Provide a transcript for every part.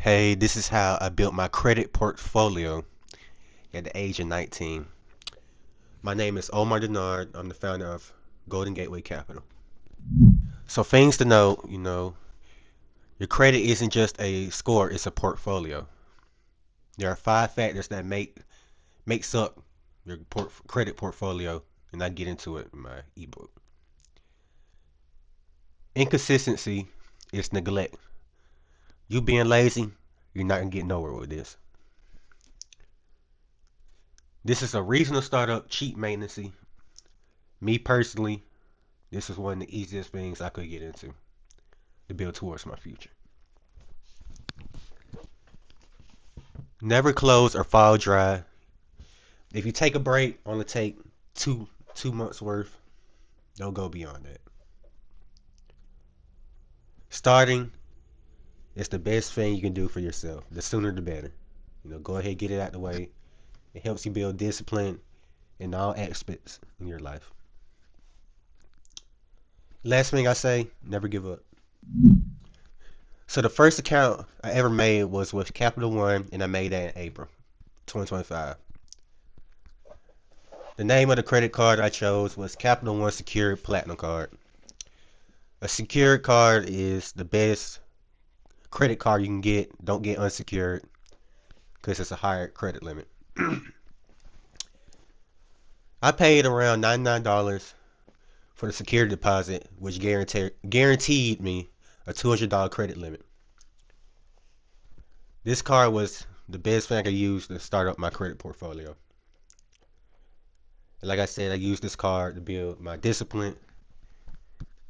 Hey, this is how I built my credit portfolio at the age of 19. My name is Omar Dennard. I'm the founder of Golden Gateway Capital. So things to know, your credit isn't just a score, it's a portfolio. There are 5 factors that makes up your credit portfolio, and I get into it in my ebook. Inconsistency is neglect. You being lazy, you're not gonna get nowhere with this. This is a reasonable startup, cheap maintenance. Me personally, this is one of the easiest things I could get into to build towards my future. Never close or fall dry. If you take a break, only take two months worth. Don't go beyond that. Starting is the best thing you can do for yourself. The sooner the better. Go ahead, get it out the way. It helps you build discipline in all aspects in your life. Last thing I say, never give up. So the first account I ever made was with Capital One, and I made that in April 2025. The name of the credit card I chose was Capital One Secured Platinum Card. A secured card is the best credit card you can get. Don't get unsecured because it's a higher credit limit. I paid around $99 for the security deposit, which guaranteed me a $200 credit limit. This card was the best thing I could use to start up my credit portfolio. And like I said, I used this card to build my discipline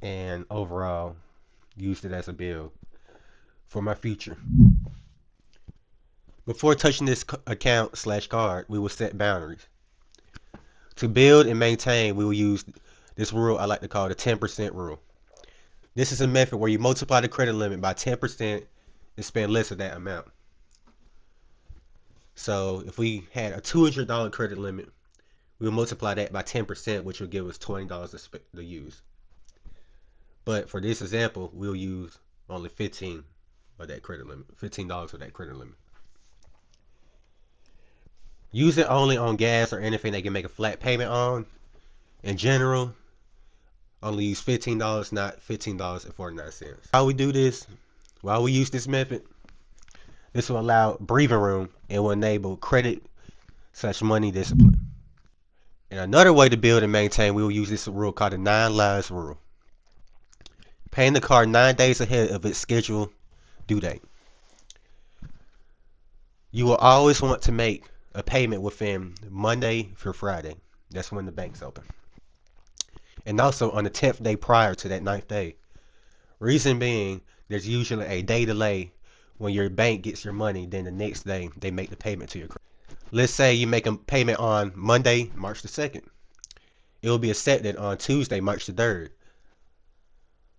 and overall used it as a build for my future. Before touching this account/card, we will set boundaries. To build and maintain, we will use this rule I like to call the 10% rule. This is a method where you multiply the credit limit by 10% and spend less of that amount. So if we had a $200 credit limit, we'll multiply that by 10%, which will give us $20 to use. But for this example, we'll use only $15 of that credit limit, $15 of that credit limit. Use it only on gas or anything they can make a flat payment on. In general, only use $15, not $15.49. How we do this, while we use this method, this will allow breathing room and will enable credit/money discipline. And another way to build and maintain, we will use this rule called the 9 lives rule. Paying the card 9 days ahead of its scheduled due date. You will always want to make a payment within Monday through Friday. That's when the bank's open. And also on the 10th day prior to that 9th day. Reason being, there's usually a day delay when your bank gets your money, then the next day they make the payment to your credit. Let's say you make a payment on Monday, March the 2nd. It will be accepted on Tuesday, March the 3rd.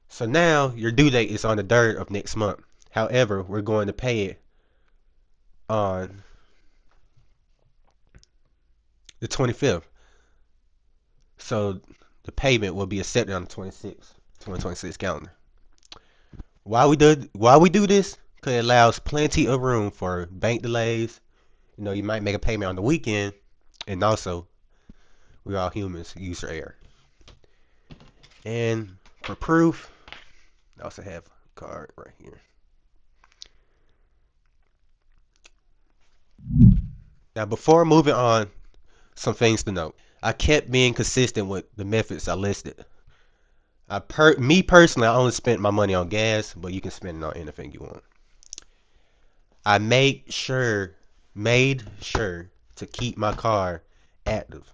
So now your due date is on the 3rd of next month. However, we're going to pay it on the 25th. So the payment will be accepted on the 26th, 2026 calendar. Why we do this? Because it allows plenty of room for bank delays. You might make a payment on the weekend, and also we're all humans, user error. And for proof, I also have a card right here. Now, before moving on, some things to note. I kept being consistent with the methods I listed. Me personally, I only spent my money on gas, but you can spend it on anything you want. I made sure to keep my car active.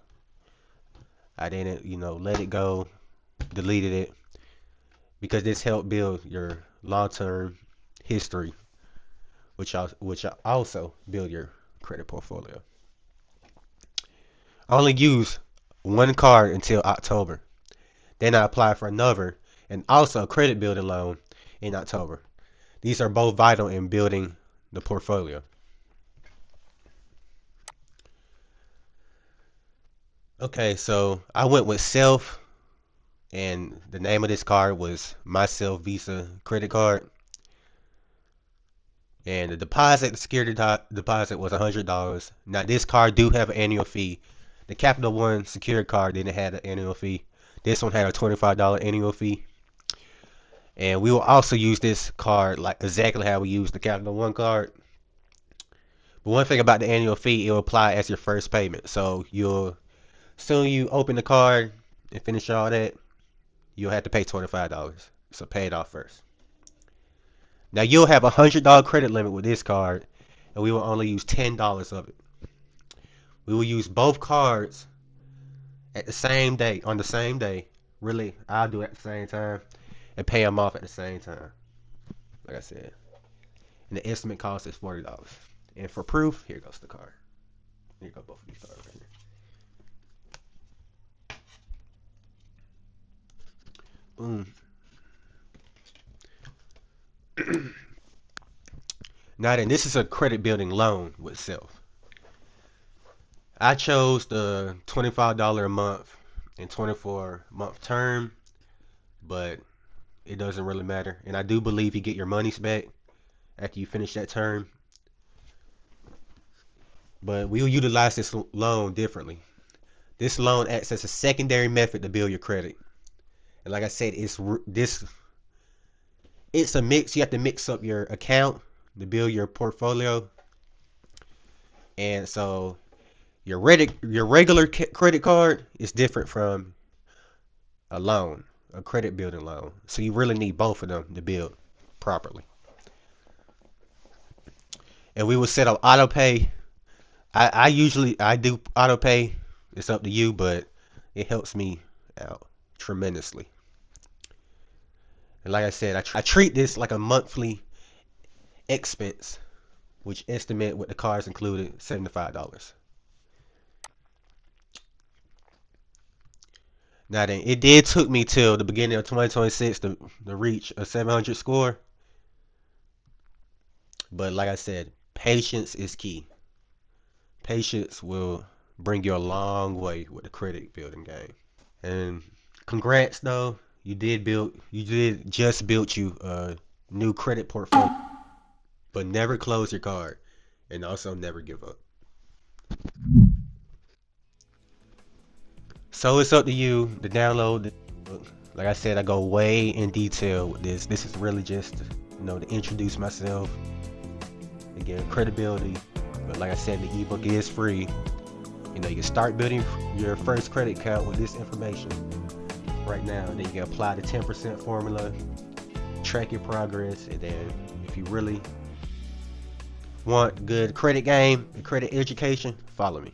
I didn't, let it go, deleted it, because this helped build your long-term history, which also build your credit portfolio. I only use one card until October. Then I apply for another and also a credit building loan in October. These are both vital in building the portfolio. Okay, so I went with Self, and the name of this card was My Self Visa credit card. And the security deposit was $100. Now this card do have an annual fee. The Capital One secured card didn't have an annual fee. This one had a $25 annual fee. And we will also use this card like exactly how we use the Capital One card. But one thing about the annual fee, it will apply as your first payment. So you'll soon you open the card and finish all that, you'll have to pay $25. So pay it off first. Now you'll have $100 credit limit with this card, and we will only use $10 of it. We will use both cards at the same day, on the same day. Really, I'll do it at the same time and pay them off at the same time. Like I said. And the estimate cost is $40. And for proof, here goes the card. Here go both of these cards right here. Boom. Now then, this is a credit building loan with self. I chose the $25 a month and 24-month term, but it doesn't really matter. And I do believe you get your monies back after you finish that term. But we'll utilize this loan differently. This loan acts as a secondary method to build your credit. And like I said, it's a mix. You have to mix up your account to build your portfolio. And so your regular credit card is different from a loan, a credit building loan. So you really need both of them to build properly. And we will set up auto pay. I usually do auto pay. It's up to you, but it helps me out tremendously. And like I said, I treat this like a monthly expense, which estimate with the cards included $75. Now then, it did took me till the beginning of 2026 to reach a 700 score. But like I said, patience is key. Patience will bring you a long way with the credit building game. And congrats though, you did just build you a new credit portfolio. But never close your card, and also never give up. So it's up to you to download the book. Like I said, I go way in detail with this. This is really just to introduce myself, again, credibility. But like I said, the ebook is free. You can start building your first credit account with this information right now. Then you can apply the 10% formula, track your progress, and then if you really want good credit game and credit education, follow me.